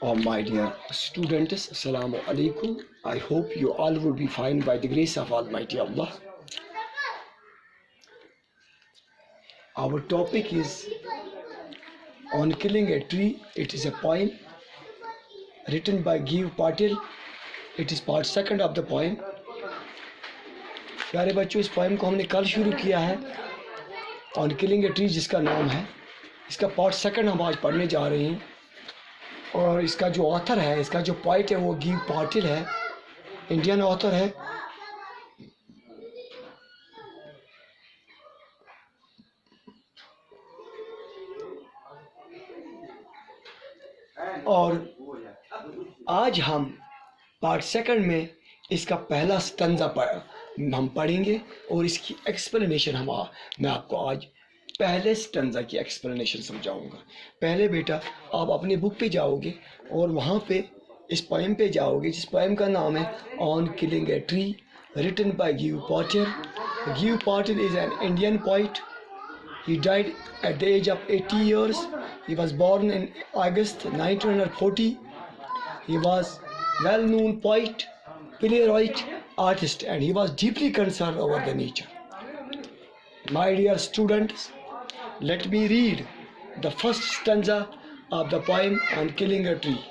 My dear students, Assalamu alaikum. I hope you all will be fine by the grace of Almighty Allah. Our topic is on killing a tree. It is a poem written by Giv Patil. It is part second of the poem. प्यारे बच्चों, इस poem को हमने कल शुरू किया है on killing a tree, जिसका नाम है। इसका पार्ट सेकंड हम आज पढ़ने जा रहे हैं। और इसका जो ऑथर है, इसका जो पोइट है, वो गिव पाटिल है, इंडियन ऑथर है। और आज हम पार्ट सेकंड में इसका पहला स्टंजा हम पढ़ेंगे और इसकी एक्सप्लेनेशन मैं आपको आज पहले स्टंजा की एक्सप्लेनेशन समझाऊंगा। पहले बेटा आप अपने बुक पे जाओगे और वहाँ पे इस पोएम पे जाओगे, जिस पोएम का नाम है on killing a tree, written by Gieve Patil. Gieve Patil is an Indian poet. He died at the age of 80 years. He was born in August 1940. He was well-known poet, playwright, artist, and he was deeply concerned over the nature. My dear students, let me read the first stanza of the poem on killing a tree,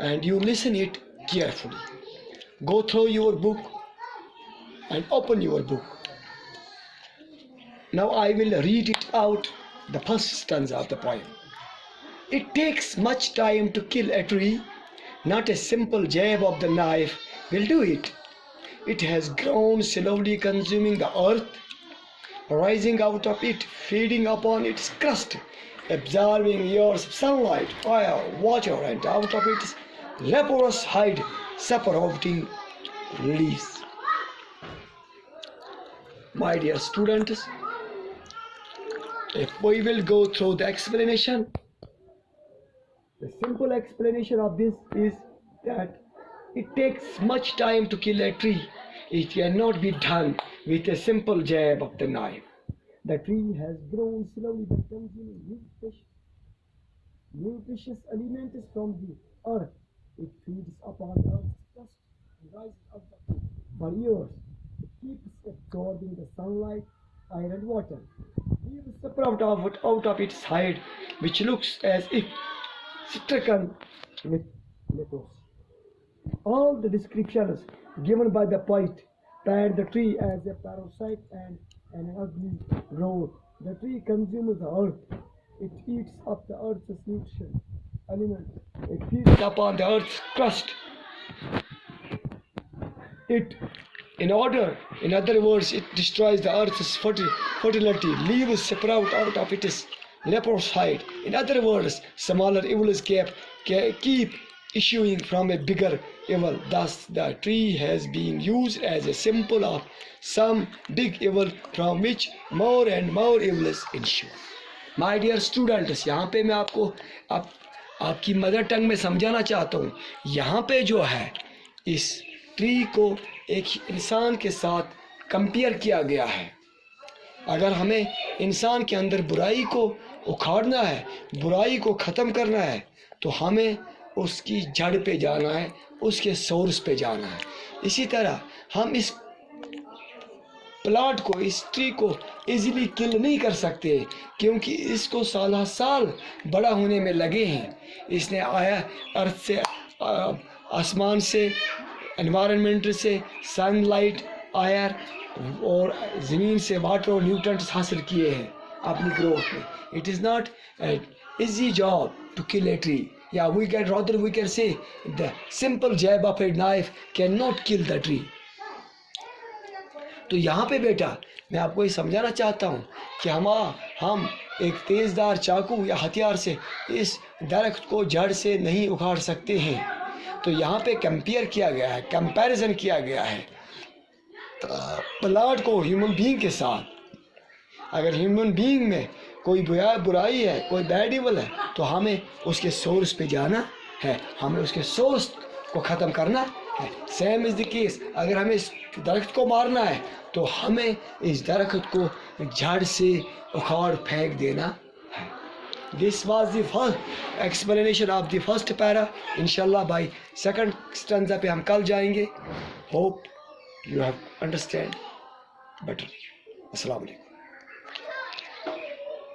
and you listen it carefully. Go through your book and open your book. Now I will read it out, the first stanza of the poem. It takes much time to kill a tree. Not a simple jab of the knife will do it. It has grown slowly, consuming the earth, rising out of it, feeding upon its crust, absorbing years of sunlight, fire, water, and out of its leprous hide, separating leaves. My dear students, if we will go through the explanation, the simple explanation of this is that it takes much time to kill a tree. It cannot be done with a simple jab of the knife. The tree has grown slowly by consuming nutritious elements from the earth. It feeds upon earth's crust and rises out of it. For years, it keeps absorbing the sunlight, air, and water. Leaves sprout out of its hide, which looks as if stricken with leprosy. All the descriptions given by the poet paint the tree as a parasite and an ugly growth. The tree consumes the earth. It eats up the earth's nutrition elements. It feeds upon the earth's crust. In other words, it destroys the earth's fertility. Leaves sprout out of its leprous hide. In other words, smaller evils keep issuing from a bigger evil. Thus, the tree has been used as a symbol of some big evil from which more and more evils ensue. My dear students, यहाँ पे मैं आपको आपकी mother tongue में समझाना चाहता हूँ। यहाँ पे जो है, इस ट्री को एक इंसान के साथ कंपेयर किया गया है। अगर हमें इंसान के अंदर बुराई को उखाड़ना है, बुराई को ख़त्म करना है, तो हमें उसकी जड़ पे जाना है, उसके सोर्स पे जाना है। इसी तरह हम इस प्लांट को, इस ट्री को इजीली किल नहीं कर सकते, क्योंकि इसको साल साल बड़ा होने में लगे हैं। इसने आया अर्थ से, आसमान से, एनवायरनमेंट से सनलाइट, एयर और ज़मीन से वाटर और न्यूट्रिएंट्स हासिल किए हैं अपनी ग्रोथ में। It is not easy job to kill a tree. Yeah, we can say the simple jab of a knife cannot kill the tree. तो यहाँ पे बेटा मैं आपको ये समझाना चाहता हूँ कि हम एक तेज़दार चाकू या हथियार से इस दरख्त को जड़ से नहीं उखाड़ सकते हैं। तो यहाँ पे कंपेयर किया गया है, कंपैरिजन किया गया है प्लांट को ह्यूमन बीइंग के साथ। अगर ह्यूमन बीइंग में कोई बुराई है, कोई बैड इवल है, तो हमें उसके सोर्स पे जाना है, हमें उसके सोर्स को ख़त्म करना है। सेम इज़ द केस, अगर हमें इस दरख्त को मारना है तो हमें इस दरख्त को जड़ से उखाड़ फेंक देना है। This was the first explanation of the first para. Inshallah by second stanza पे हम कल जाएंगे. Hope you have understand better. Assalamu alaikum.